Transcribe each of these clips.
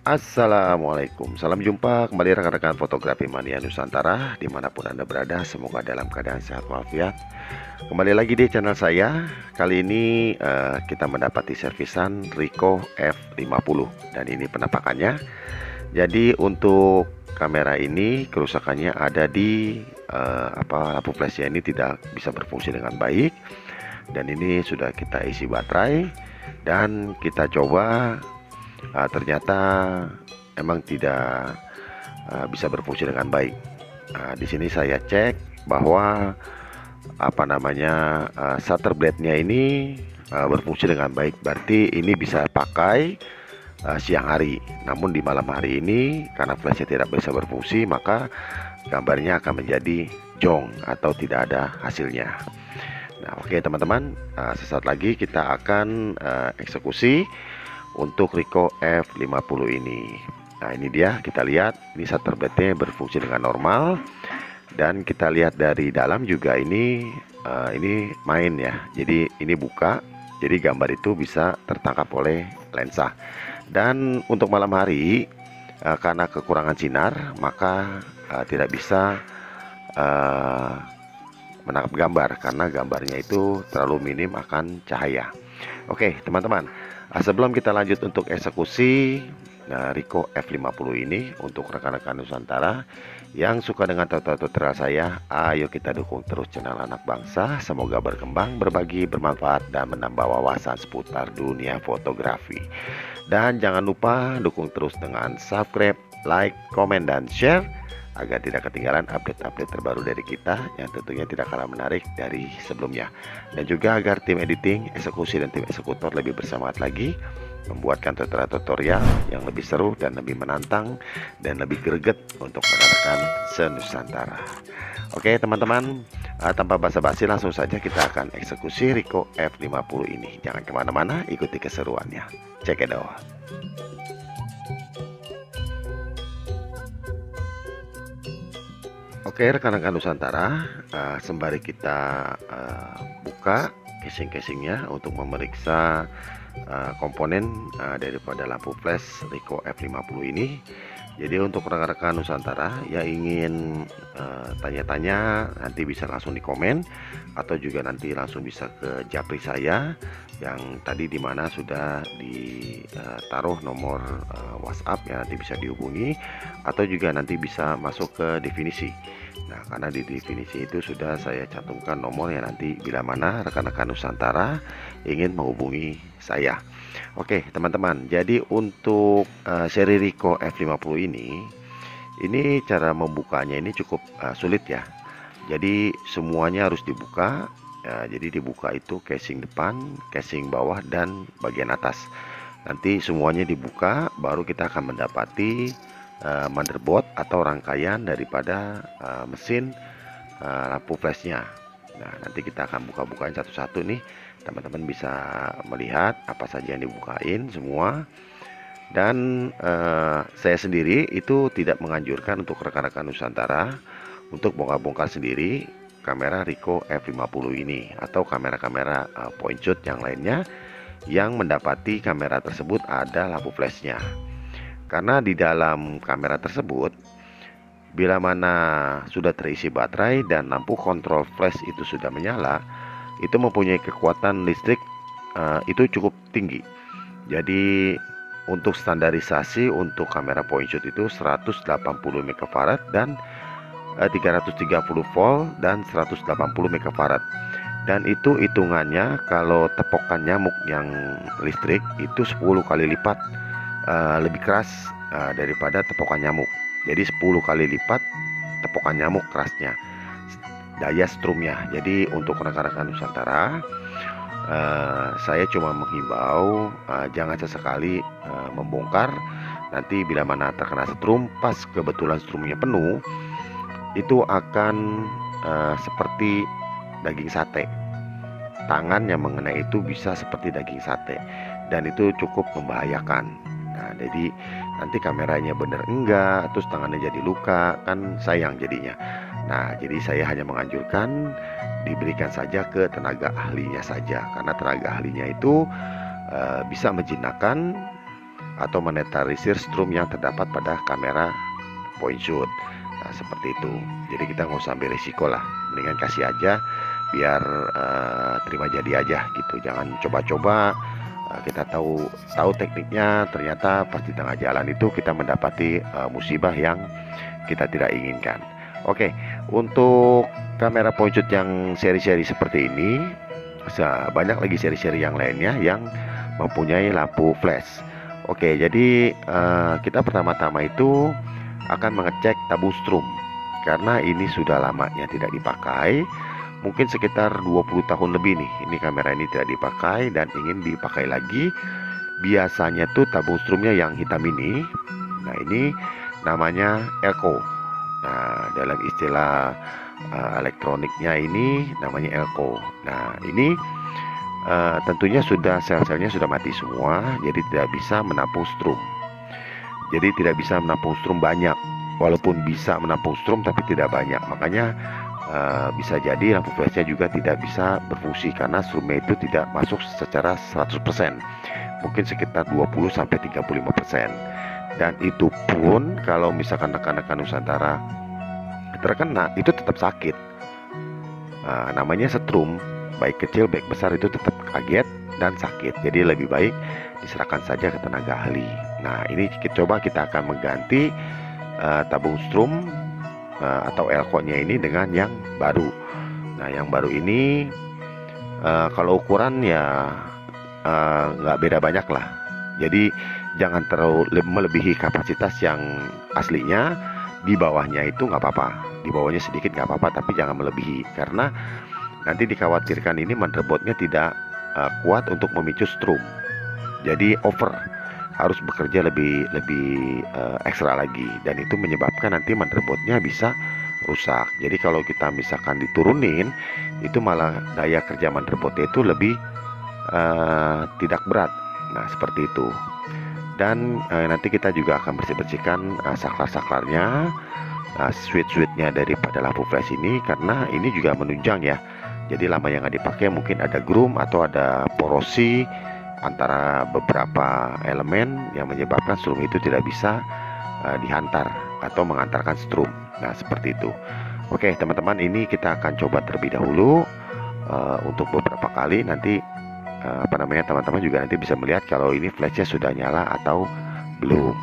Assalamualaikum, salam jumpa kembali rekan-rekan fotografi mania Nusantara dimanapun Anda berada, semoga dalam keadaan sehat walafiat. Kembali lagi di channel saya. Kali ini kita mendapati servisan Ricoh F50 dan ini penampakannya. Jadi untuk kamera ini kerusakannya ada di lampu flashnya ini tidak bisa berfungsi dengan baik, dan ini sudah kita isi baterai dan kita coba. Ternyata emang tidak bisa berfungsi dengan baik. Di sini saya cek bahwa shutter blade-nya ini berfungsi dengan baik. Berarti ini bisa pakai siang hari. Namun di malam hari ini karena flashnya tidak bisa berfungsi, maka gambarnya akan menjadi jong atau tidak ada hasilnya. Nah, oke teman-teman, sesaat lagi kita akan eksekusi untuk Ricoh F50 ini. Nah, ini dia, kita lihat ini shutter blade-nya berfungsi dengan normal, dan kita lihat dari dalam juga ini main ya. Jadi ini buka, jadi gambar itu bisa tertangkap oleh lensa. Dan untuk malam hari karena kekurangan sinar, maka tidak bisa menangkap gambar karena gambarnya itu terlalu minim akan cahaya. Oke teman-teman, sebelum kita lanjut untuk eksekusi Ricoh F50 ini, untuk rekan-rekan Nusantara yang suka dengan tutorial saya, ayo kita dukung terus channel Anak Bangsa. Semoga berkembang, berbagi, bermanfaat, dan menambah wawasan seputar dunia fotografi. Dan jangan lupa dukung terus dengan subscribe, like, komen, dan share agar tidak ketinggalan update-update terbaru dari kita yang tentunya tidak kalah menarik dari sebelumnya. Dan juga agar tim editing, eksekusi, dan tim eksekutor lebih bersemangat lagi membuatkan tutorial yang lebih seru dan lebih menantang dan lebih greget untuk rekan-rekan se-Nusantara. Oke teman-teman, tanpa basa-basi langsung saja kita akan eksekusi Ricoh F50 ini. Jangan kemana-mana, ikuti keseruannya. Check it out. Oke rekan-rekan Nusantara, sembari kita buka casing-casingnya untuk memeriksa komponen daripada lampu flash Ricoh F50 ini. Jadi untuk rekan-rekan Nusantara yang ingin tanya-tanya, nanti bisa langsung di komen atau juga nanti langsung bisa ke japri saya yang tadi dimana sudah ditaruh nomor WhatsApp ya, nanti bisa dihubungi atau juga nanti bisa masuk ke definisi. Nah, karena di definisi itu sudah saya cantumkan nomor yang nanti bila mana rekan-rekan Nusantara ingin menghubungi saya. Oke teman-teman, jadi untuk seri Ricoh F50 ini cara membukanya ini cukup sulit ya. Jadi semuanya harus dibuka ya, jadi dibuka itu casing depan, casing bawah, dan bagian atas. Nanti semuanya dibuka, baru kita akan mendapati motherboard atau rangkaian daripada mesin lampu flashnya. Nah, nanti kita akan buka-bukain satu-satu nih. Teman-teman bisa melihat apa saja yang dibukain semua. Dan saya sendiri itu tidak menganjurkan untuk rekan-rekan Nusantara untuk bongkar-bongkar sendiri kamera Ricoh F50 ini atau kamera-kamera point shoot yang lainnya yang mendapati kamera tersebut ada lampu flashnya. Karena di dalam kamera tersebut, bila mana sudah terisi baterai dan lampu kontrol flash itu sudah menyala, itu mempunyai kekuatan listrik itu cukup tinggi. Jadi untuk standarisasi untuk kamera point shoot itu 180 megafarad dan 330 volt dan 180 megafarad. Dan itu hitungannya kalau tepokan nyamuk yang listrik itu 10 kali lipat lebih keras daripada tepokan nyamuk. Jadi 10 kali lipat tepokan nyamuk kerasnya, daya strumnya. Jadi untuk rekan-rekan Nusantara Saya cuma menghimbau jangan sesekali membongkar. Nanti bila mana terkena setrum, pas kebetulan strumnya penuh, itu akan seperti daging sate. Tangan yang mengenai itu bisa seperti daging sate, dan itu cukup membahayakan. Nah, jadi nanti kameranya bener enggak, terus tangannya jadi luka, kan sayang jadinya. Nah, jadi saya hanya menganjurkan diberikan saja ke tenaga ahlinya saja, karena tenaga ahlinya itu bisa menjinakkan atau menetralisir strum yang terdapat pada kamera point shoot. Nah, seperti itu. Jadi kita nggak usah ambil risiko lah, mendingan kasih aja biar terima jadi aja gitu. Jangan coba-coba kita tahu tekniknya, ternyata pas di tengah jalan itu kita mendapati musibah yang kita tidak inginkan. Oke, untuk kamera point shoot yang seri-seri seperti ini, banyak lagi seri-seri yang lainnya yang mempunyai lampu flash. Oke, jadi kita pertama-tama itu akan mengecek tabung strum, karena ini sudah lamanya tidak dipakai, mungkin sekitar 20 tahun lebih nih ini kamera ini tidak dipakai dan ingin dipakai lagi. Biasanya tuh tabung strumnya yang hitam ini, nah ini namanya elko. Nah, dalam istilah elektroniknya ini namanya elko. Nah, ini tentunya sudah sel-selnya sudah mati semua, jadi tidak bisa menampung strum. Jadi tidak bisa menampung strum banyak, walaupun bisa menampung strum tapi tidak banyak. Makanya bisa jadi lampu flashnya juga tidak bisa berfungsi karena strumnya itu tidak masuk secara 100%, mungkin sekitar 20-35%. Dan itu pun kalau misalkan rekan-rekan Nusantara terkena, itu tetap sakit. Namanya setrum, baik kecil baik besar itu tetap kaget dan sakit. Jadi lebih baik diserahkan saja ke tenaga ahli. Nah, ini coba kita akan mengganti tabung strum atau elko-nya ini dengan yang baru. Nah, yang baru ini kalau ukuran ya nggak beda banyak lah. Jadi jangan terlalu melebihi kapasitas yang aslinya. Di bawahnya itu nggak apa-apa, di bawahnya sedikit nggak apa-apa, tapi jangan melebihi, karena nanti dikhawatirkan ini motherboardnya tidak kuat untuk memicu strum. Jadi over, harus bekerja lebih ekstra lagi, dan itu menyebabkan nanti motherboardnya bisa rusak. Jadi kalau kita misalkan diturunin, itu malah daya kerja motherboardnya itu lebih tidak berat. Nah, seperti itu. Dan nanti kita juga akan bersihkan saklar-saklarnya, switch-switchnya daripada lampu flash ini, karena ini juga menunjang ya. Jadi lama yang nggak dipakai mungkin ada groove atau ada porosi antara beberapa elemen yang menyebabkan strum itu tidak bisa dihantar atau mengantarkan strum. Nah, seperti itu. Oke teman-teman, ini kita akan coba terlebih dahulu untuk beberapa kali. Nanti teman-teman juga nanti bisa melihat kalau ini flashnya sudah nyala atau belum.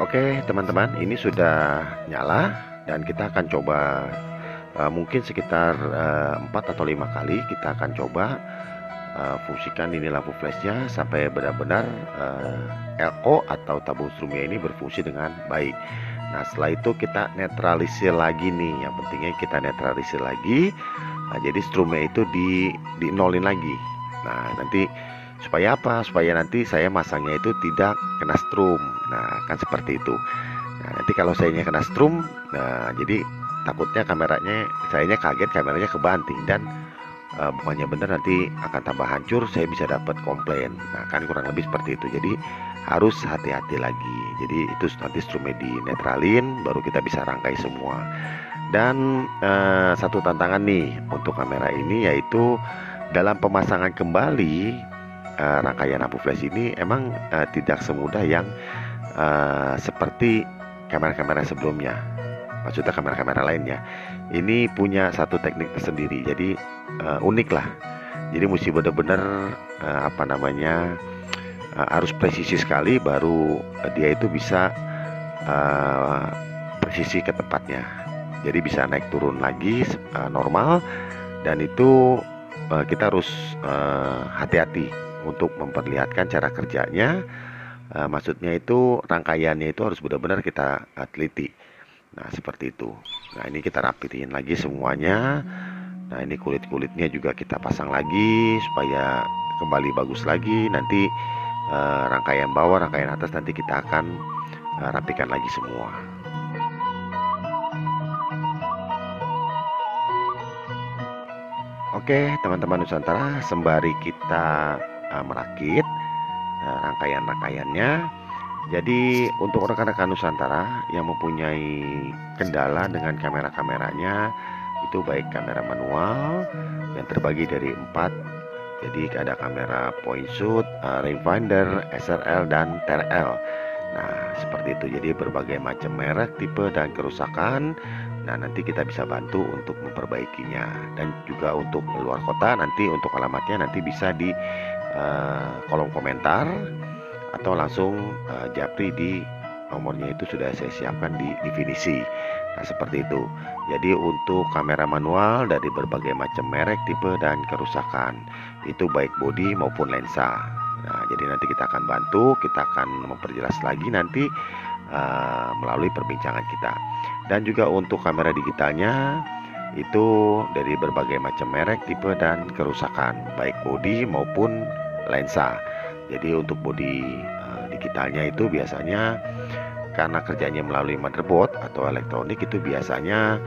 Oke teman-teman, ini sudah nyala dan kita akan coba mungkin sekitar 4 atau 5 kali kita akan coba fungsikan ini lampu flashnya sampai benar-benar elko atau tabung strumnya ini berfungsi dengan baik. Nah, setelah itu kita netralisir lagi nih, yang pentingnya kita netralisir lagi. Nah, jadi strumnya itu di nolin lagi. Nah, nanti supaya apa? Supaya nanti saya masangnya itu tidak kena strum. Nah, kan seperti itu. Nah, nanti kalau sayanya kena strum, nah jadi takutnya sayanya kaget, kameranya kebanting, dan bukannya bener nanti akan tambah hancur, saya bisa dapat komplain. Nah, kan kurang lebih seperti itu. Jadi harus hati-hati lagi. Jadi itu nanti strumnya dinetralin, baru kita bisa rangkai semua. Dan satu tantangan nih untuk kamera ini, yaitu dalam pemasangan kembali rangkaian lampu flash ini emang tidak semudah yang seperti kamera-kamera sebelumnya. Maksudnya kamera-kamera lainnya. Ini punya satu teknik tersendiri, jadi unik lah. Jadi mesti benar-benar harus presisi sekali, baru dia itu bisa presisi ke tempatnya. Jadi bisa naik turun lagi normal, dan itu kita harus hati-hati untuk memperlihatkan cara kerjanya Maksudnya itu rangkaiannya itu harus benar-benar kita teliti. Nah, seperti itu. Nah, ini kita rapitin lagi semuanya. Nah, ini kulit-kulitnya juga kita pasang lagi supaya kembali bagus lagi. Nanti rangkaian bawah, rangkaian atas nanti kita akan rapikan lagi semua. Oke, teman-teman Nusantara, sembari kita merakit rangkaian-rangkaiannya. Jadi untuk rekan-rekan Nusantara yang mempunyai kendala dengan kamera-kameranya, itu baik kamera manual yang terbagi dari 4. Jadi ada kamera point shoot, rangefinder, SRL, dan TRL. Nah, seperti itu. Jadi berbagai macam merek, tipe, dan kerusakan. Nah, nanti kita bisa bantu untuk memperbaikinya. Dan juga untuk luar kota, nanti untuk alamatnya nanti bisa di kolom komentar atau langsung japri di nomornya, itu sudah saya siapkan di definisi. Nah, seperti itu. Jadi untuk kamera manual dari berbagai macam merek, tipe, dan kerusakan, itu baik bodi maupun lensa. Nah, jadi nanti kita akan bantu, kita akan memperjelas lagi nanti melalui perbincangan kita. Dan juga untuk kamera digitalnya, itu dari berbagai macam merek, tipe, dan kerusakan, baik bodi maupun lensa. Jadi untuk bodi digitalnya itu biasanya karena kerjanya melalui motherboard atau elektronik, itu biasanya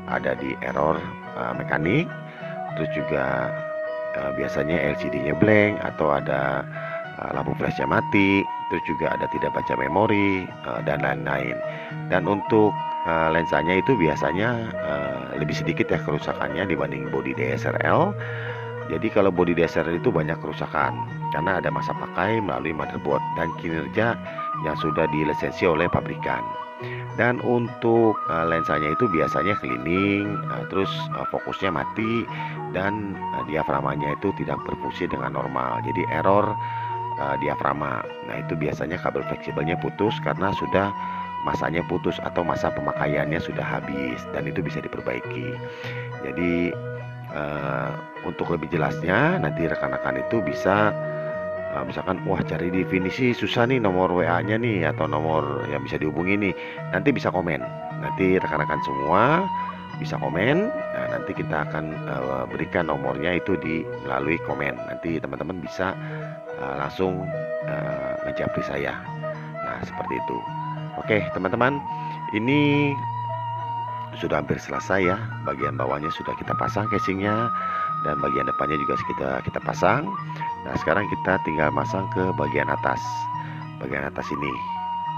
ada di error mekanik. Terus juga biasanya LCD-nya blank atau ada lampu flashnya mati. Terus juga ada tidak baca memori dan lain-lain. Dan untuk lensanya itu biasanya lebih sedikit ya kerusakannya dibanding bodi DSLR. Jadi kalau bodi DSLR itu banyak kerusakan karena ada masa pakai melalui motherboard dan kinerja yang sudah dilisensi oleh pabrikan. Dan untuk lensanya itu biasanya cleaning, terus fokusnya mati, dan diaframanya itu tidak berfungsi dengan normal. Jadi error diaframa. Nah, itu biasanya kabel fleksibelnya putus karena sudah masanya putus atau masa pemakaiannya sudah habis, dan itu bisa diperbaiki. Jadi untuk lebih jelasnya nanti rekan-rekan itu bisa misalkan wah cari definisi susah nih, nomor WA-nya nih atau nomor yang bisa dihubungi nih, nanti bisa komen. Nanti rekan-rekan semua bisa komen. Nah, nanti kita akan berikan nomornya itu melalui komen. Nanti teman-teman bisa langsung ngejapri saya. Nah, seperti itu. Oke, teman-teman, ini sudah hampir selesai ya. Bagian bawahnya sudah kita pasang casingnya, dan bagian depannya juga kita pasang. Nah, sekarang kita tinggal masang ke bagian atas ini.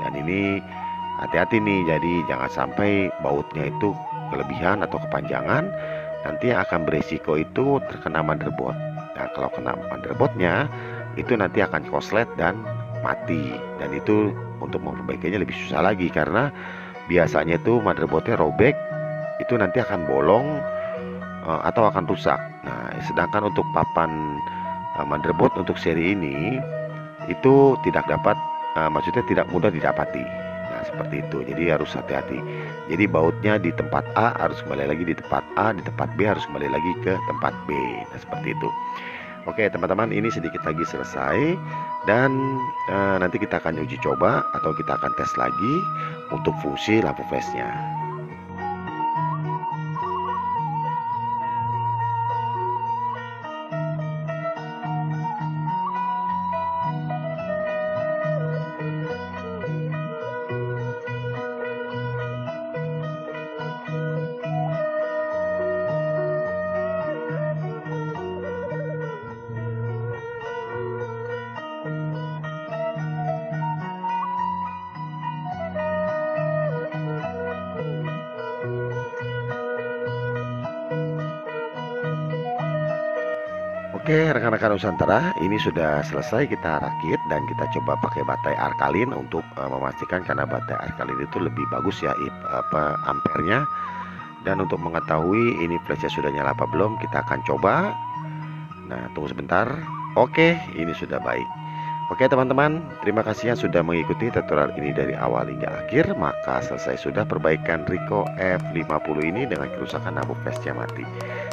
Dan ini hati-hati nih, jadi jangan sampai bautnya itu kelebihan atau kepanjangan. Nanti yang akan beresiko itu terkena motherboard. Nah, kalau kena motherboardnya itu nanti akan korslet dan mati. Dan itu untuk memperbaikinya lebih susah lagi karena biasanya itu motherboardnya robek, itu nanti akan bolong atau akan rusak. Nah, sedangkan untuk papan motherboard untuk seri ini itu tidak dapat, maksudnya tidak mudah didapati. Nah, seperti itu. Jadi harus hati-hati. Jadi bautnya di tempat A harus kembali lagi di tempat A, di tempat B harus kembali lagi ke tempat B. Nah, seperti itu. Oke, teman-teman, ini sedikit lagi selesai, dan nanti kita akan uji coba atau kita akan tes lagi untuk fungsi lampu flashnya. Oke, rekan-rekan Nusantara, ini sudah selesai kita rakit dan kita coba pakai baterai alkalin untuk memastikan, karena baterai alkalin itu lebih bagus ya ampernya. Dan untuk mengetahui ini flashnya sudah nyala apa belum, kita akan coba. Nah, tunggu sebentar. Oke, ini sudah baik. Oke teman-teman, terima kasih yang sudah mengikuti tutorial ini dari awal hingga akhir. Maka selesai sudah perbaikan Ricoh F50 ini dengan kerusakan lampu flashnya mati.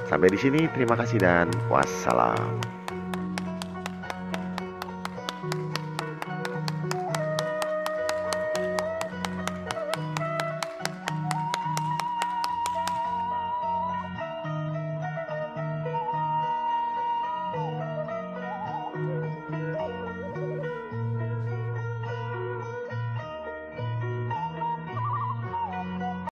Sampai di sini, terima kasih dan wassalam.